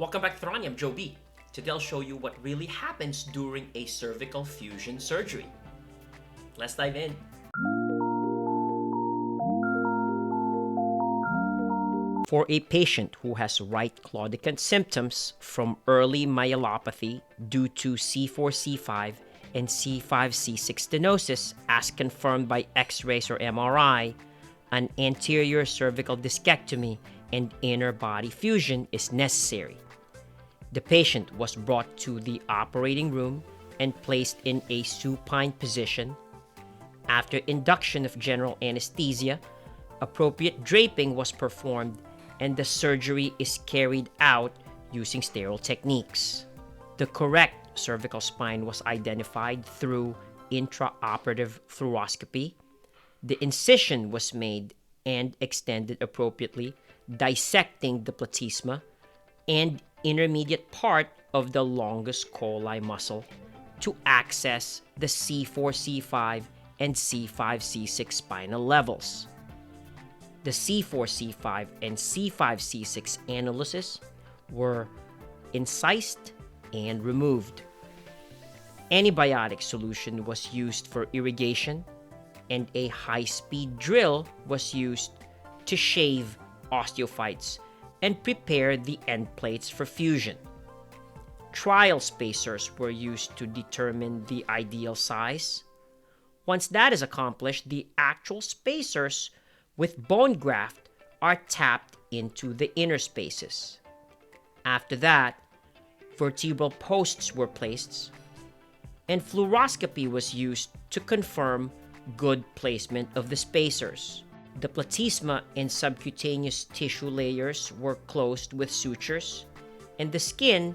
Welcome back to Ronnie, I'm Joe B. Today I'll show you what really happens during a cervical fusion surgery. Let's dive in. For a patient who has right claudicant symptoms from early myelopathy due to C4-C5 and C5-C6 stenosis as confirmed by X-rays or MRI, an anterior cervical discectomy and inner body fusion is necessary. The patient was brought to the operating room and placed in a supine position. After induction of general anesthesia, appropriate draping was performed and the surgery is carried out using sterile techniques. The correct cervical spine was identified through intraoperative fluoroscopy. The incision was made and extended appropriately, dissecting the platysma and intermediate part of the longus colli muscle to access the C4-C5 and C5-C6 spinal levels. The C4-C5 and C5-C6 annuluses were incised and removed. Antibiotic solution was used for irrigation, and a high-speed drill was used to shave osteophytes and prepare the end plates for fusion. Trial spacers were used to determine the ideal size. Once that is accomplished, the actual spacers with bone graft are tapped into the inner spaces. After that, vertebral posts were placed, and fluoroscopy was used to confirm good placement of the spacers. The platysma and subcutaneous tissue layers were closed with sutures, and the skin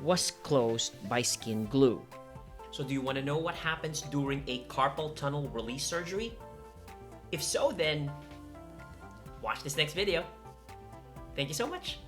was closed by skin glue. So do you want to know what happens during a carpal tunnel release surgery? If so, then watch this next video. Thank you so much.